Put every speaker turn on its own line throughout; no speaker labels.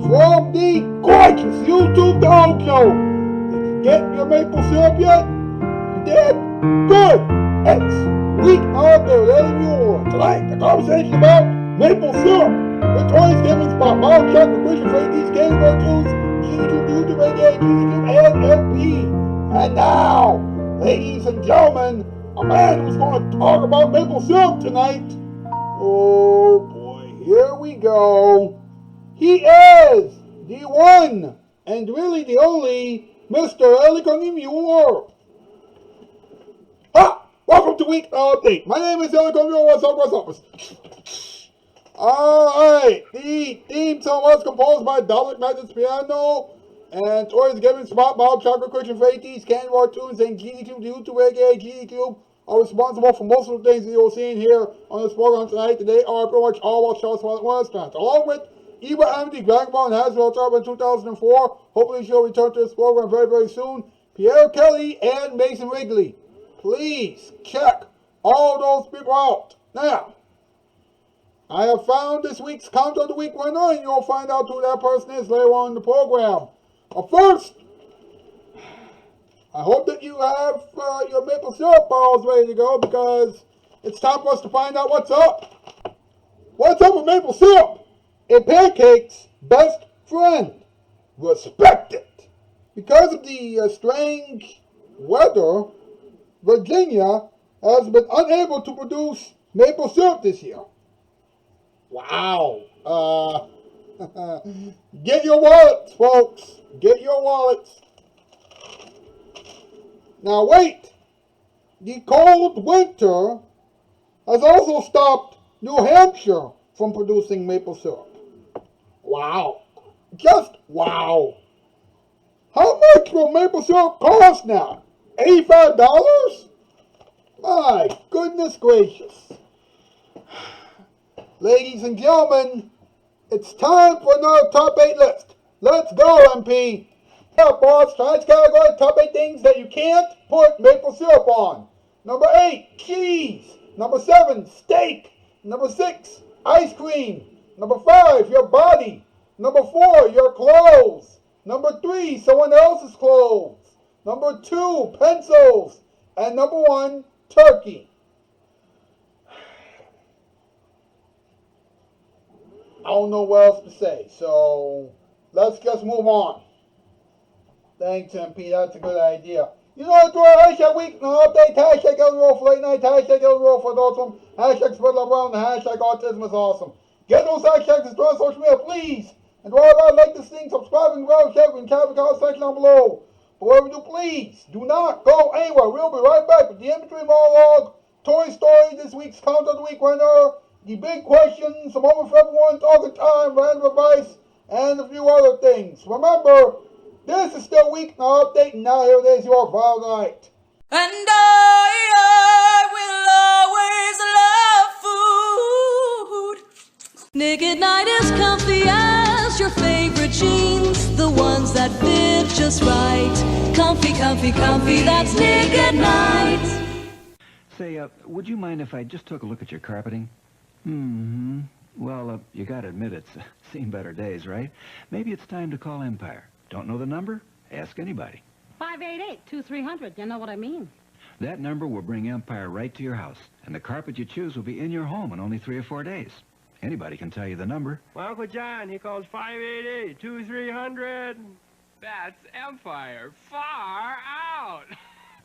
from the gorgeous YouTube dog show. Did you get your maple syrup yet? You did? Good. It's week out there with Ellie Muller. Tonight, the conversation about maple syrup with Tori's Gibbons, Bob Chuck, Christian Frankie's Candy Cartoons, YouTube, Radio, YouTube, and FB. And now, ladies and gentlemen, a man who's going to talk about maple syrup tonight. Oh boy, here we go. He is the one and really the only Mr. Ellie Muller. Welcome to Weeknight Update. My name is Ellie Muller. What's up? Alright, the theme song was composed by Dalek Magnus Piano and Tori's Gibbons, Spot, Bob Chocolate, Christian Frankie's Candy Cartoons, and GD2, the YouTube, aka GD2, are responsible for most of the things that you'll see in here on this program tonight. Today are pretty much all about Shoutout Spotlight restaurants, along with Eva Amity, Dragon Ball, and Hasbro Top in 2004. Hopefully she'll return to this program very, very soon. Pierre Kelly and Mason Wrigley. Please check all those people out. Now, I have found this week's Count of the Week winner, and you'll find out who that person is later on in the program. But first, I hope that you have your maple syrup balls ready to go, because it's time for us to find out what's up. What's up with maple syrup? A Pancake's best friend. Respect it. Because of the strange weather, Virginia has been unable to produce maple syrup this year. Wow. Get your wallets, folks. Get your wallets. Now wait. The cold winter has also stopped New Hampshire from producing maple syrup. Wow. Just wow. How much will maple syrup cost now? $85? My goodness gracious. Ladies and gentlemen, it's time for another top 8 list. Let's go, MP. Yeah, boss, tonight's category, top 8 things that you can't put maple syrup on. Number 8, cheese. Number 7, steak. Number 6, ice cream. Number 5, your body. Number 4, your clothes. Number 3, someone else's clothes. Number 2, pencils. And number 1, turkey. I don't know what else to say, so let's just move on. Thanks, MP. That's a good idea. You know what, hashtag week, no update, hashtag Ellie Roll for late night, hashtag Ellie Roll for adults, hashtag spread love around, and hashtag autism is awesome. Get those hashtags and on social media, please. And while I like this thing, subscribe and grab a check and comment section down below. But whatever you do, please do not go anywhere. We'll be right back with the in-between monologue, Toy Story, this week's Count of the Week winner, the big questions, a moment for everyone, talking time, random advice, and a few other things. Remember, this is still Weeknight Update, and now here it is, your Friday night.
And I will always love food. Naked night is comfy as your favorite jeans, the ones that fit just right. Comfy, comfy, comfy, that's Naked Night.
Say, would you mind if I just took a look at your carpeting? Well, you gotta admit it's seen better days, right? Maybe it's time to call Empire. Don't know the number? Ask anybody.
588-2300, you know what I mean.
That number will bring Empire right to your house, and the carpet you choose will be in your home in only 3 or 4 days. Anybody can tell you the number.
Well, Uncle John, he calls 588-2300.
That's Empire. Far out.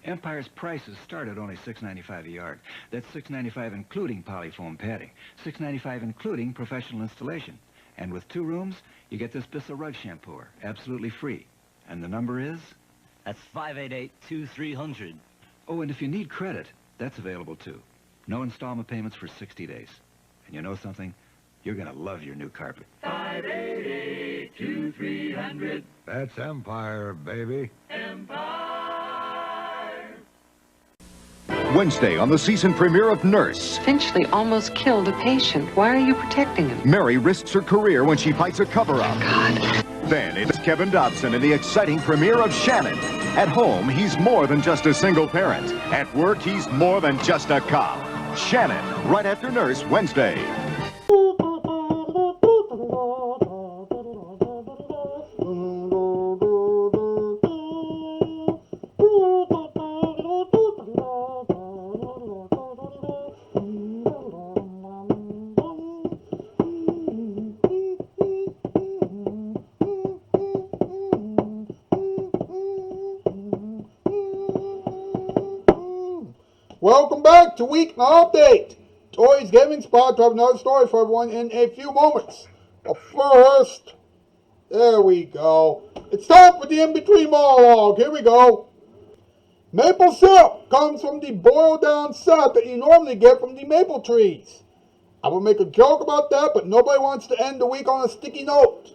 Empire's prices start at only $6.95 a yard. That's $6.95 including polyfoam padding, $6.95 including professional installation. And with 2 rooms, you get this Bissell rug shampooer, absolutely free. And the number is?
That's 588-2300.
Oh, and if you need credit, that's available too. No installment payments for 60 days. And you know something? You're gonna love your new carpet.
588-2300.
That's Empire, baby.
Wednesday on the season premiere of Nurse.
Finchley almost killed a patient. Why are you protecting him?
Mary risks her career when she fights a cover-up.
God.
Then it's Kevin Dobson in the exciting premiere of Shannon. At home, he's more than just a single parent. At work, he's more than just a cop. Shannon, right after Nurse, Wednesday.
Welcome back to Weeknight Update. Toys Gaming Spot to have another story for everyone in a few moments. But first, there we go. It's time for the in-between monologue. Here we go. Maple syrup comes from the boiled down sap that you normally get from the maple trees. I will make a joke about that, but nobody wants to end the week on a sticky note.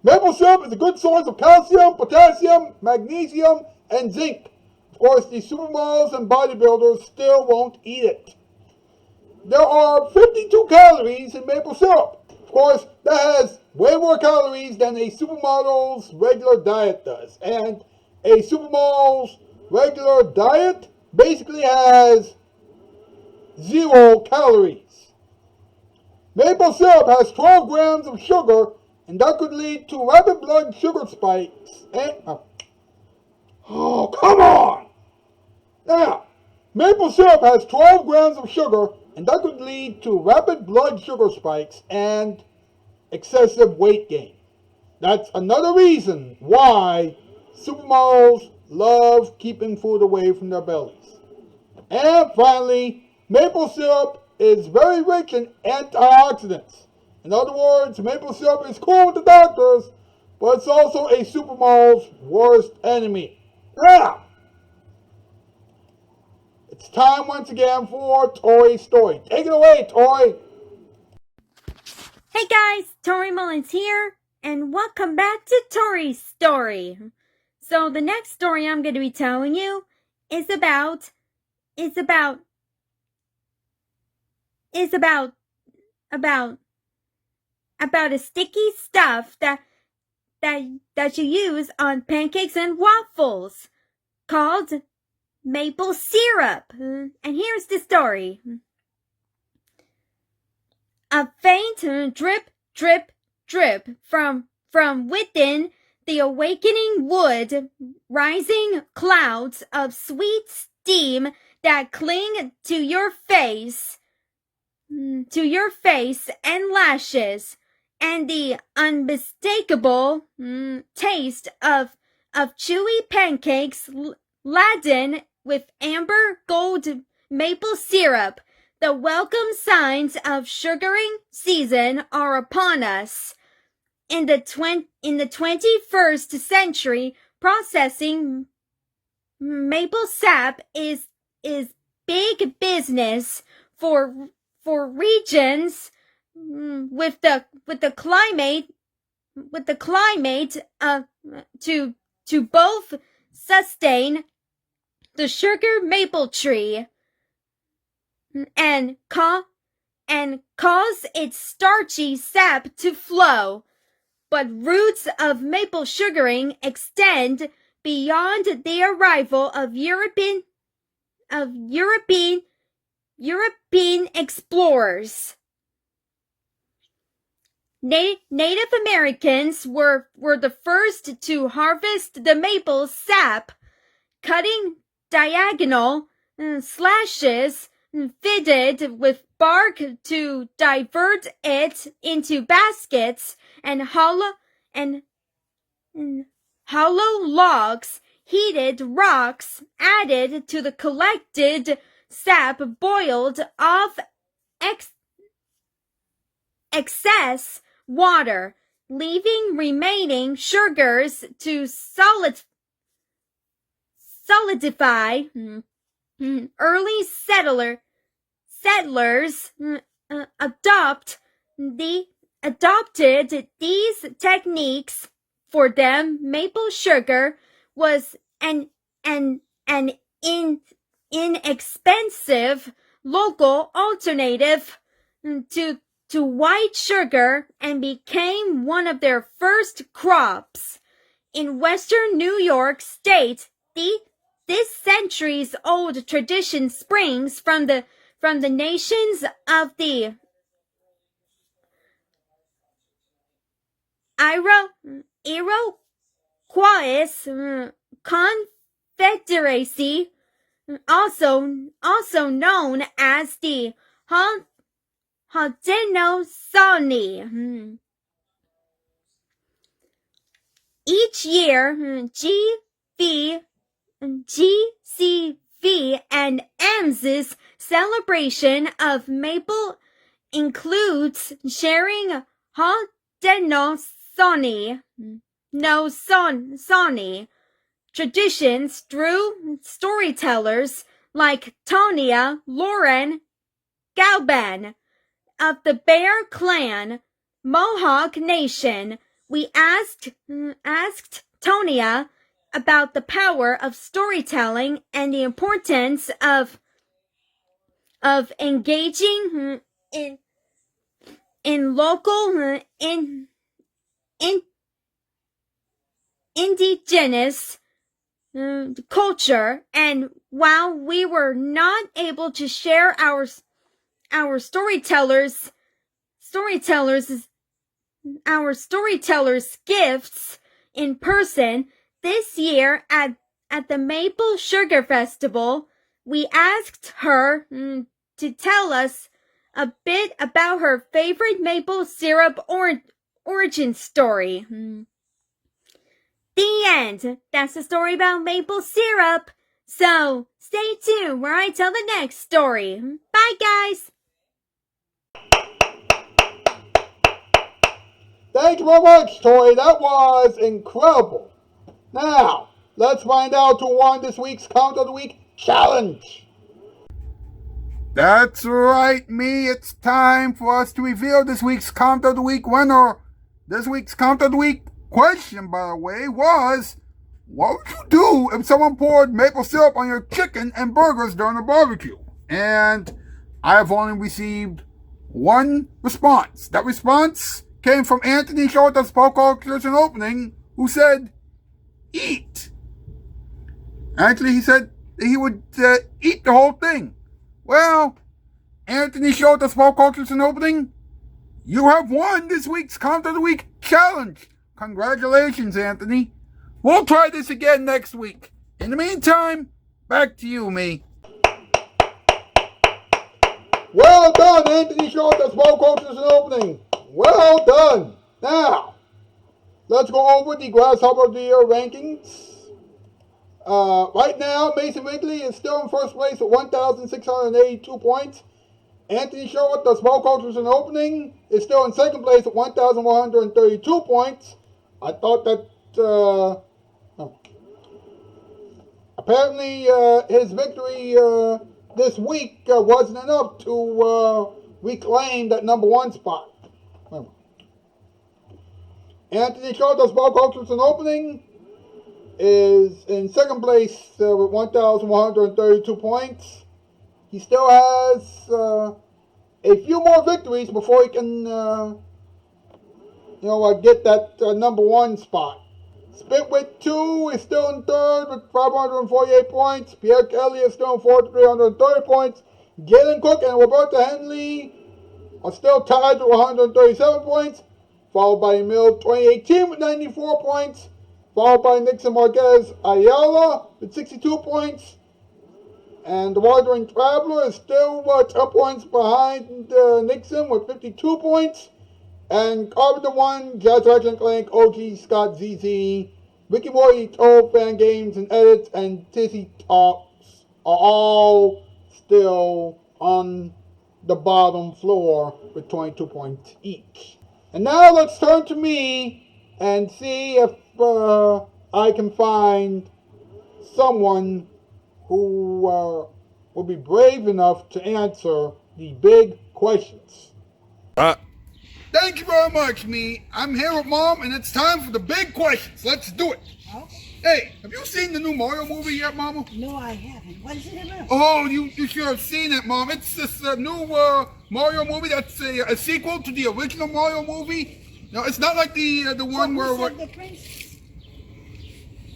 Maple syrup is a good source of calcium, potassium, magnesium, and zinc. Of course, the supermodels and bodybuilders still won't eat it. There are 52 calories in maple syrup. Of course, that has way more calories than a supermodel's regular diet does. And a supermodel's regular diet basically has 0 calories. Maple syrup has 12 grams of sugar, and that could lead to rapid blood sugar spikes. Oh, come on! Now, maple syrup has 12 grams of sugar, and that could lead to rapid blood sugar spikes and excessive weight gain. That's another reason why supermodels love keeping food away from their bellies. And finally, maple syrup is very rich in antioxidants. In other words, maple syrup is cool with the doctors, but it's also a supermodel's worst enemy. Now, it's time once again for Tori's story. Take it away, Tori.
Hey guys, Tori Mullins here, and welcome back to Tori's story. So the next story I'm going to be telling you is about a sticky stuff that you use on pancakes and waffles called maple syrup. And here's the story. A faint drip, drip, drip from within the awakening wood, rising clouds of sweet steam that cling to your face and lashes, and the unmistakable taste of chewy pancakes laden with amber gold maple syrup. The welcome signs of sugaring season are upon us. In the 21st century, processing maple sap is big business for regions with the climate to both sustain the sugar maple tree and cause its starchy sap to flow. But roots of maple sugaring extend beyond the arrival of European explorers. Native Americans were the first to harvest the maple sap, cutting diagonal slashes fitted with bark to divert it into baskets, and hollow logs, heated rocks added to the collected sap, boiled off excess water, leaving remaining sugars to solidify. Early settlers adopted these techniques. For them, maple sugar was an inexpensive local alternative to white sugar, and became one of their first crops. In western New York State, this centuries-old tradition springs from the nations of the Iroquois Confederacy, also known as the Haudenosaunee. Each year, GCV V and M's celebration of Maple includes sharing hot no Sony traditions through storytellers like Tonya Lauren Galban of the Bear Clan, Mohawk Nation. We asked Tonya about the power of storytelling and the importance of engaging in local indigenous culture. And while we were not able to share our storytellers gifts in person this year at the Maple Sugar Festival, we asked her to tell us a bit about her favorite maple syrup origin story. The end. That's the story about maple syrup. So stay tuned where I tell the next story. Bye, guys.
Thank you very much, Tori. That was incredible. Now, let's find out who won this week's Count of the Week challenge. That's right, me. It's time for us to reveal this week's Count of the Week winner. This week's Count of the Week question, by the way, was, what would you do if someone poured maple syrup on your chicken and burgers during a barbecue? And I have only received one response. That response came from Anthony Shoutout Spotlight in opening, who said, eat. Actually, he said he would eat the whole thing. Well, Anthony Shoutout Spotlight in opening, you have won this week's Count of the Week challenge. Congratulations, Anthony. We'll try this again next week. In the meantime, back to you, me. Well done, Anthony Shoutout Spotlight in opening. Well done. Now, let's go over the Grasshopper of the Year rankings. Right now, Mason Wrigley is still in first place with 1,682 points. Anthony Sherwood, the small coaches in opening, is still in second place at 1,132 points. I thought that apparently his victory this week wasn't enough to reclaim that number one spot. Anthony Sherwood, the small coaches in opening, is in second place with 1,132 points. He still has a few more victories before he can, get that number one spot. Spitwit 2 is still in third with 548 points. Pierre Kelly is still in fourth with 330 points. Galen Cook and Roberta Henley are still tied with 137 points, followed by Emil 2018 with 94 points, followed by Nixon Marquez Ayala with 62 points. And the Wandering Traveler is still 10 points behind Nixon with 52 points. And Carpenter 1, Jazz Action Clank, OG, Scott ZZ, Ricky Morty, Toad, Fan Games and Edits, and Tizzy Talks are all still on the bottom floor with 22 points each. And now let's turn to me and see if I can find someone who will be brave enough to answer the big questions. Thank you very much, me. I'm here with Mom, and it's time for the big questions. Let's do it.
Okay.
Hey, have you seen the new Mario movie yet, Mama?
No, I haven't. What is it about?
Oh, you should have seen it, Mom. It's this new Mario movie that's a sequel to the original Mario movie. No, it's not like the one where...
The prince?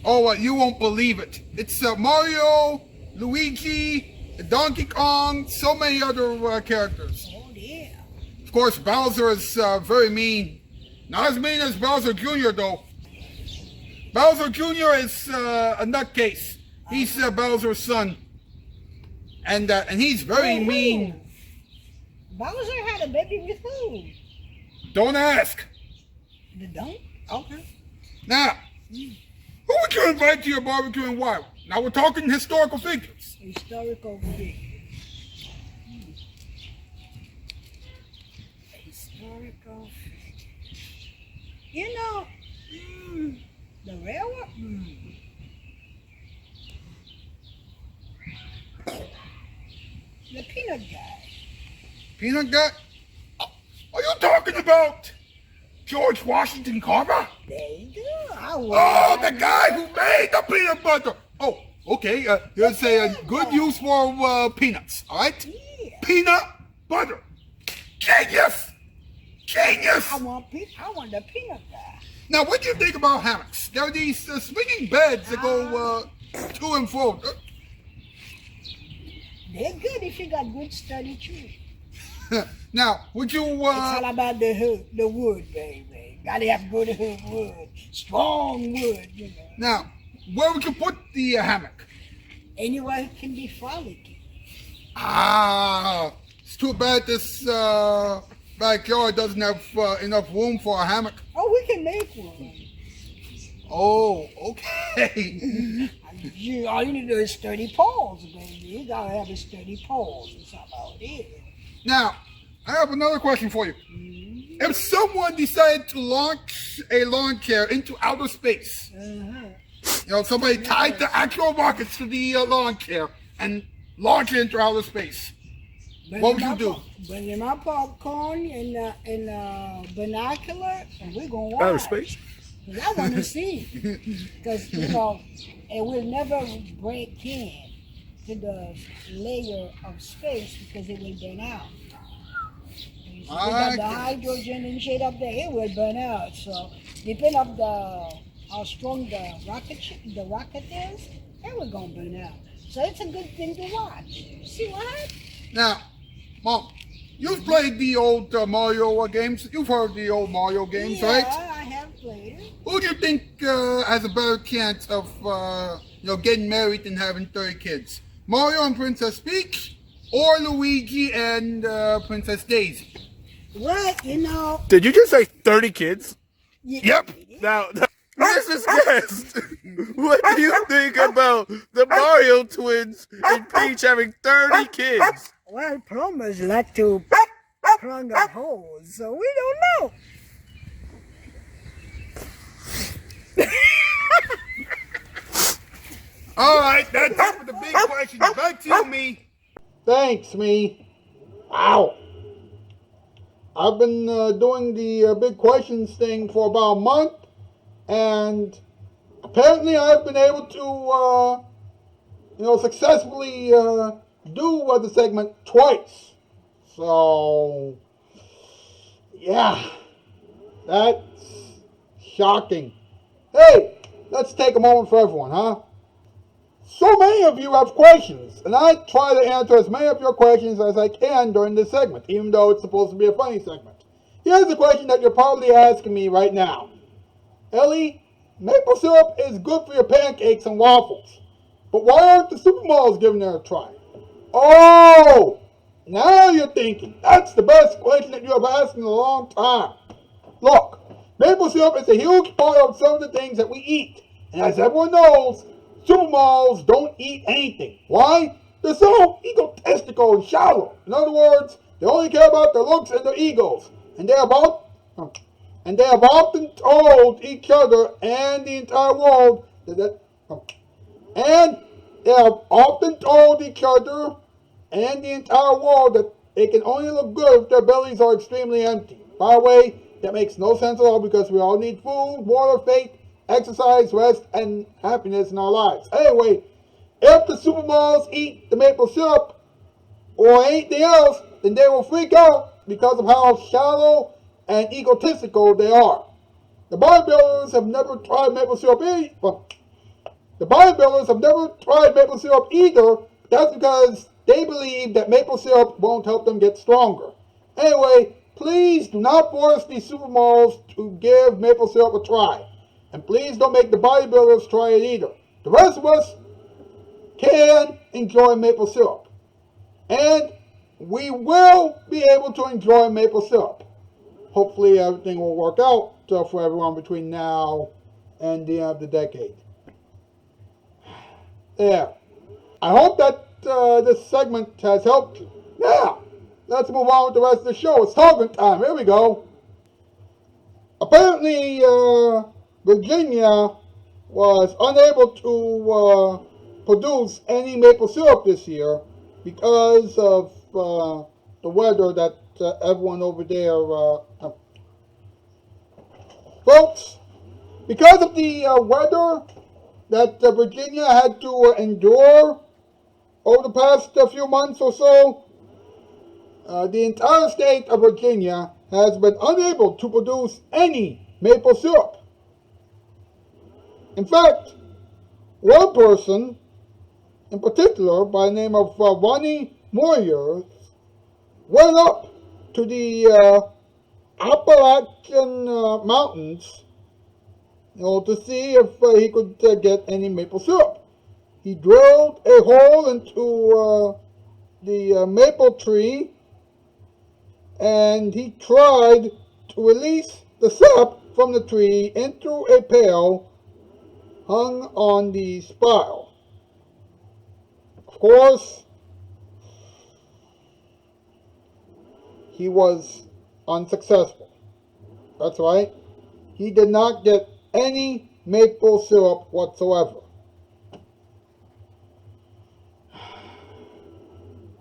Oh, you won't believe it. It's Mario, Luigi, Donkey Kong, so many other characters.
Oh, yeah.
Of course, Bowser is very mean. Not as mean as Bowser Jr., though. Bowser Jr. is a nutcase. He's Bowser's son. And he's very mean.
Bowser had a baby with who?
Don't ask.
You don't? Okay.
Now, who would you invite to your barbecue and why? Now we're talking historical figures.
Historical figures. Historical figures. You know, the railroad. The peanut guy.
Peanut guy? Are you talking about George Washington Carver?
There you go.
Oh, the guy who made the peanut butter. Oh, okay. Here's a good use for peanuts. All right.
Yeah.
Peanut butter. Genius. Genius.
I want the peanut guy.
Now, what do you think about hammocks? There are these swinging beds that go to and fro.
They're good if you got good sturdy trees.
Now, would you?
It's all about the wood, baby. Gotta have good wood, strong wood, you know.
Now, where would you put the hammock?
Anywhere it can be frolicky.
Ah, it's too bad this backyard doesn't have enough room for a hammock.
Oh, we can make one.
Oh, okay.
All you need to do is sturdy poles, baby. You gotta have a sturdy poles. That's about it.
Now, I have another question for you. If someone decided to launch a lawn chair into outer space, somebody tied the actual rockets to the lawn chair and launched it into outer space, what would you do?
Bring in my popcorn and binocular, and we're gonna watch.
Outer space?
Because I want to see. Because, it will never break in to the layer of space because it will burn out. We got the hydrogen and shit up there, it will burn out. So, depending on how strong the rocket is, it will gonna burn out. So it's a good thing to watch. See what?
Now, Mom, you've played the old Mario games. You've heard the old Mario games, right?
Yeah, I have played it.
Who do you think has a better chance of getting married and having 30 kids? Mario and Princess Peach, or Luigi and Princess Daisy?
What?
Did you just say 30 kids?
Yep.
Now, Mrs. Guest, what do you think about the Mario twins and Peach having 30 kids?
Well, plumbers like to plug up holes, so we don't know.
All right, that's it for the big questions. Back to you, Me. Thanks, Me. Wow. I've been doing the big questions thing for about a month, and apparently I've been able to, successfully do the segment twice. So, yeah, that's shocking. Hey, let's take a moment for everyone, huh? So many of you have questions, and I try to answer as many of your questions as I can during this segment, even though it's supposed to be a funny segment. Here's the question that you're probably asking me right now. Ellie, maple syrup is good for your pancakes and waffles, but why aren't the supermodels giving it a try? Oh, now you're thinking. That's the best question that you have asked in a long time. Look, maple syrup is a huge part of some of the things that we eat, and as everyone knows, supermodels don't eat anything. Why? They're so egotistical and shallow. In other words, they only care about their looks and their egos. And they have often told each other and the entire world that they can only look good if their bellies are extremely empty. By the way, that makes no sense at all because we all need food, water, faith, exercise, rest, and happiness in our lives. Anyway, if the supermodels eat the maple syrup or anything else, then they will freak out because of how shallow and egotistical they are. The bodybuilders have never tried maple syrup either. That's because they believe that maple syrup won't help them get stronger. Anyway, please do not force these supermodels to give maple syrup a try. And please don't make the bodybuilders try it either. The rest of us can enjoy maple syrup. And we will be able to enjoy maple syrup. Hopefully everything will work out for everyone between now and the end of the decade. there. I hope that this segment has helped you. Now, let's move on with the rest of the show. It's talking time. Here we go. Apparently, Virginia was unable to produce any maple syrup this year because of the weather that everyone over there... Folks, because of the weather that Virginia had to endure over the past few months or so, the entire state of Virginia has been unable to produce any maple syrup. In fact, one person in particular by the name of Muller went up to the Appalachian Mountains, to see if he could get any maple syrup. He drilled a hole into the maple tree, and he tried to release the sap from the tree into a pail hung on the spile. Of course, he was unsuccessful. That's right. He did not get any maple syrup whatsoever.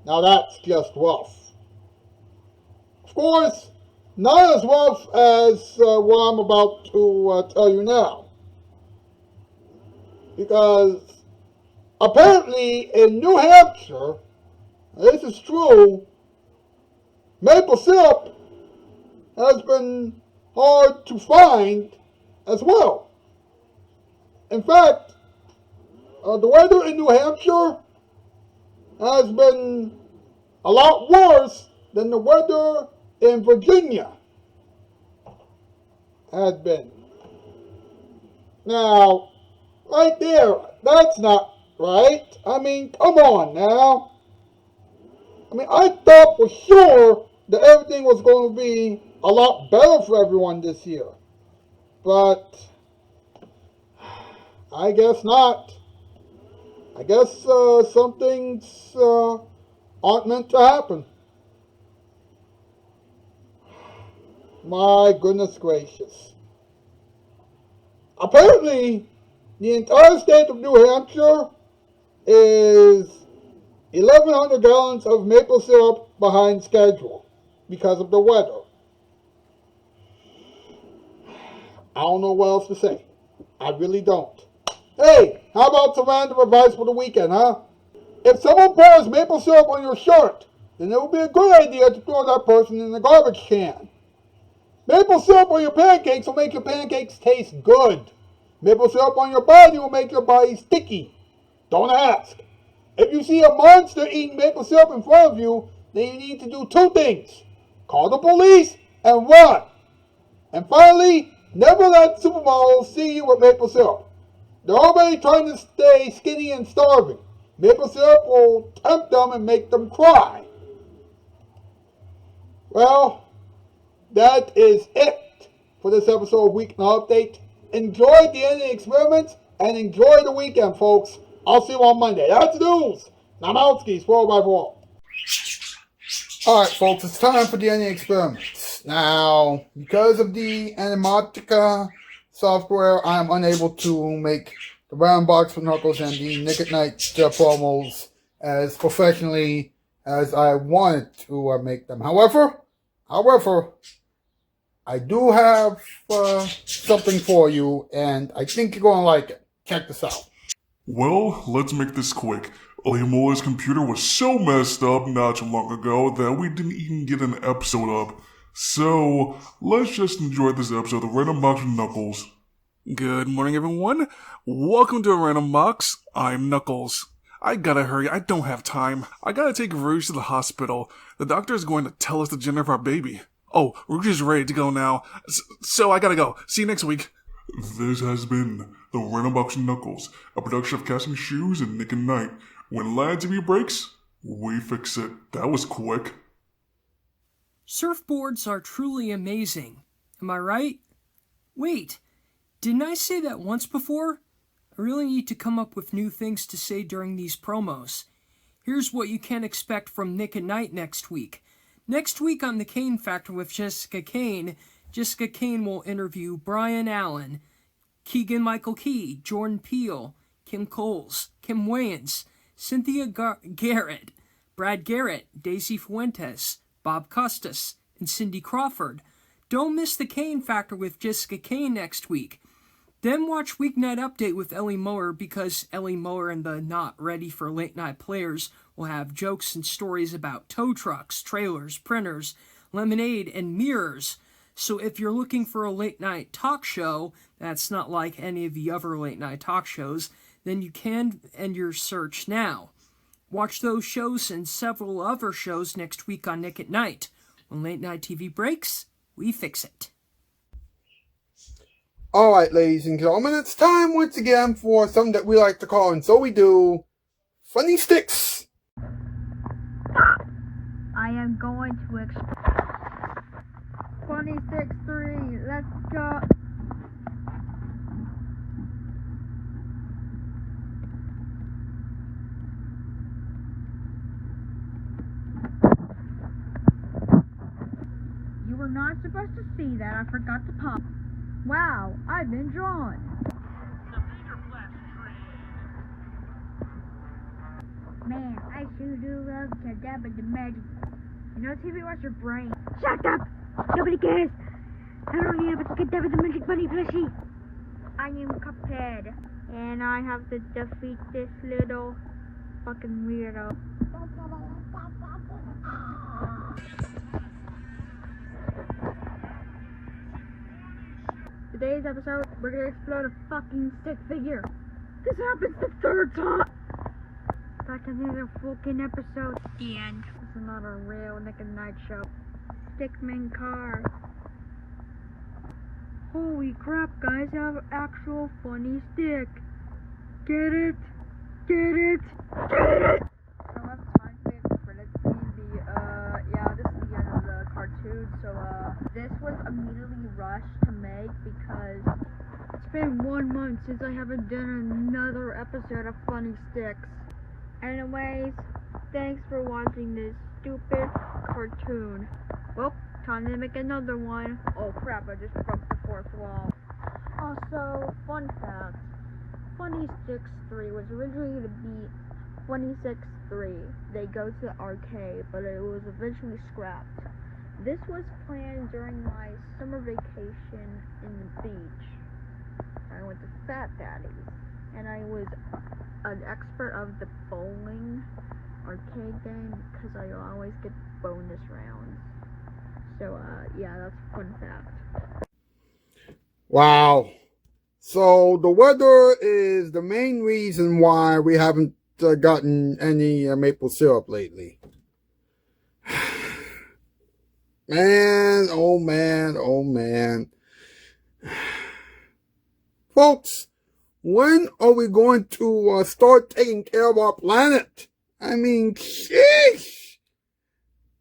Now that's just rough. Of course, not as rough as what I'm about to tell you now. Because apparently in New Hampshire, this is true, maple syrup has been hard to find as well. In fact, the weather in New Hampshire has been a lot worse than the weather in Virginia had been. Now, right there, that's not right. I mean, come on now. I mean, I thought for sure that everything was going to be a lot better for everyone this year. But I guess not. I guess some things aren't meant to happen. My goodness gracious. Apparently, the entire state of New Hampshire is 1,100 gallons of maple syrup behind schedule because of the weather. I don't know what else to say. I really don't. Hey, how about some random advice for the weekend, huh? If someone pours maple syrup on your shirt, then it would be a good idea to throw that person in the garbage can. Maple syrup on your pancakes will make your pancakes taste good. Maple syrup on your body will make your body sticky. Don't ask. If you see a monster eating maple syrup in front of you, then you need to do two things. Call the police and run. And finally, never let supermodels see you with maple syrup. They're already trying to stay skinny and starving. Maple syrup will tempt them and make them cry. Well, that is it for this episode of Weeknight Update. Enjoy the ending experiments and enjoy the weekend, folks. I'll see you on Monday. That's the news. Namowski's 4x4. Alright, folks, it's time for the ending experiments. Now, because of the Animatica software, I'm unable to make the Brown Box for Knuckles and the Nick at Night promos as professionally as I wanted to make them. However, I do have something for you, and I think you're going to like it. Check this out.
Well, let's make this quick. Muller's computer was so messed up not too long ago that we didn't even get an episode up. So, let's just enjoy this episode of Random Box with Knuckles.
Good morning, everyone. Welcome to a Random Box. I'm Knuckles. I gotta hurry. I don't have time. I gotta take Rouge to the hospital. The doctor is going to tell us the gender of our baby. Oh, Rouge is ready to go now. So I gotta go. See you next week.
This has been the Random Box with Knuckles, a production of Casting Shoes and Nick and Night. When Land TV breaks, we fix it. That was quick.
Surfboards are truly amazing. Am I right? Wait, didn't I say that once before? I really need to come up with new things to say during these promos. Here's what you can expect from Nick at Night next week. Next week on The Kane Factor with Jessica Kane will interview Brian Allen, Keegan-Michael Key, Jordan Peele, Kim Coles, Kim Wayans, Cynthia Garrett, Brad Garrett, Daisy Fuentes, Bob Costas, and Cindy Crawford. Don't miss The Kane Factor with Jessica Kane next week. Then watch Weeknight Update with Ellie Muller, because Ellie Muller and the Not Ready for Late Night players will have jokes and stories about tow trucks, trailers, printers, lemonade, and mirrors. So if you're looking for a late night talk show that's not like any of the other late night talk shows, then you can end your search now. Watch those shows and several other shows next week on Nick at Night. When late night TV breaks, we fix it.
Alright, ladies and gentlemen, it's time once again for something that we like to call, and so we do, Funny Sticks.
I am going to Funny Sticks 3, let's go. You were not supposed to see that, I forgot to pop. Wow, I've been drawn. Man, I sure do love to dab with the magic. You know, TV, watch your brain. Shut up! Nobody cares! I don't need to get dab with the magic bunny plushie. I am Cuphead, and I have to defeat this little fucking weirdo. Today's episode, we're gonna explode a fucking stick figure. This happens the third time. Back in the fucking episode. The end. This is not a real Nick and Night show. Stickman car. Holy crap, guys! I have an actual funny stick. Get it? Get it? Get it? So that's time for the credits scene. This is the end of the cartoon. So this was immediately rushed to make because it's been 1 month since I haven't done another episode of Funny Sticks. Anyways, thanks for watching this stupid cartoon. Well, time to make another one. Oh crap, I just broke the fourth wall. Also, fun fact, Funny Sticks 3 was originally to be Funny Sticks 3. They go to the arcade, but it was eventually scrapped. This was planned during my summer vacation in the beach. I went to Fat Daddy's, and I was an expert of the bowling arcade game because I always get bonus rounds. So, that's a fun fact.
Wow. So, the weather is the main reason why we haven't gotten any maple syrup lately. Man, oh man, oh man. Folks, when are we going to start taking care of our planet? I mean, sheesh.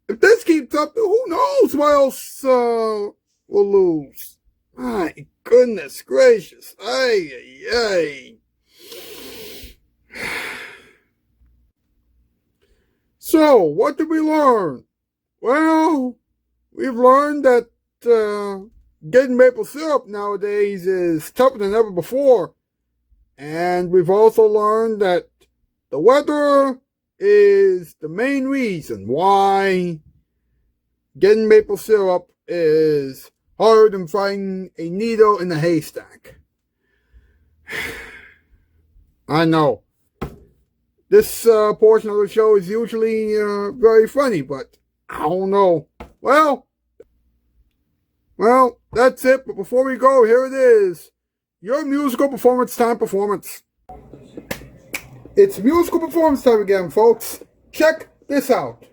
If this keeps up, who knows what else we'll lose. My goodness gracious. Ay, ay, ay. So, what did we learn? Well, we've learned that getting maple syrup nowadays is tougher than ever before. And we've also learned that the weather is the main reason why getting maple syrup is harder than finding a needle in a haystack. I know. This portion of the show is usually very funny, but I don't know. Well, that's it. But before we go, here it is. Your musical performance time performance. It's musical performance time again, folks. Check this out.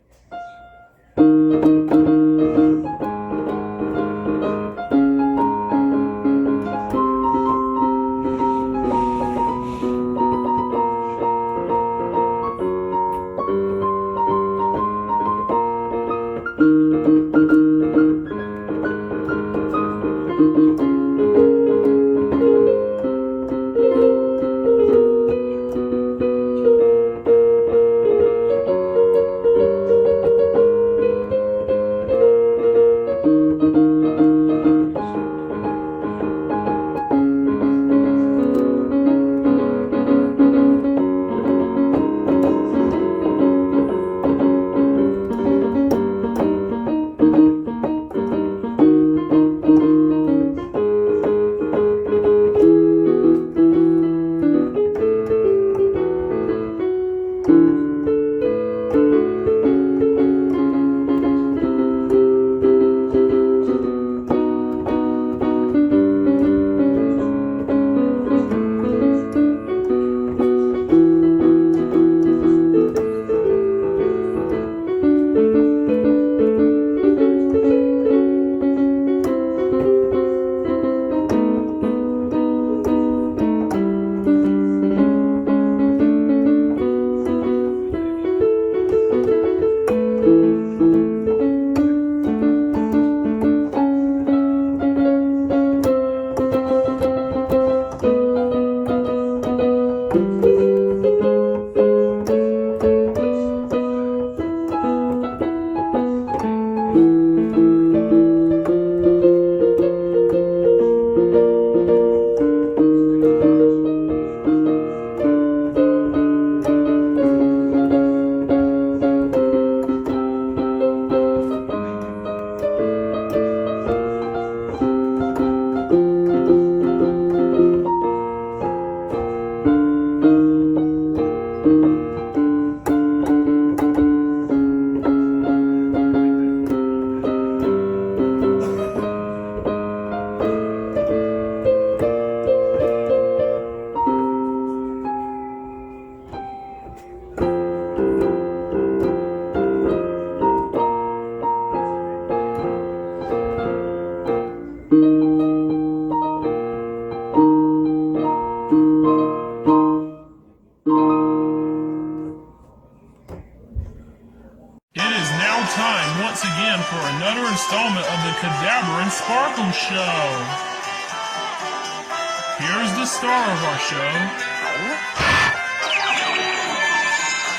Here's the star of our show,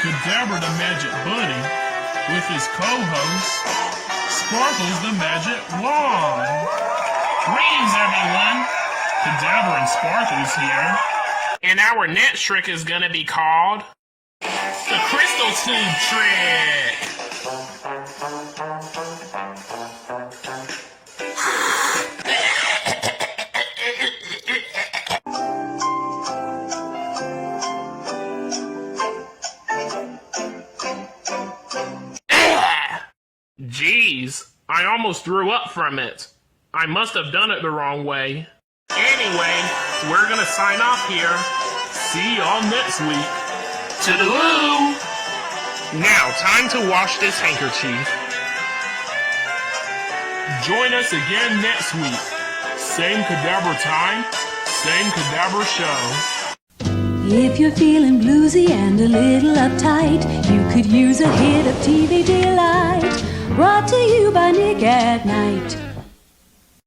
Cadabra the Magic Bunny, with his co-host, Sparkles the Magic Wand. Greetings, everyone. Cadabra and Sparkles here.
And our next trick is gonna be called the Crystal Tube Trick. Jeez, I almost threw up from it. I must have done it the wrong way. Anyway, we're gonna sign off here. See y'all next week. Toodaloo! Now, time to wash this handkerchief. Join us again next week. Same Cadabra time, same Cadabra show.
If you're feeling bluesy and a little uptight, you could use a hit of TV Delight. Brought to you by Nick at Night.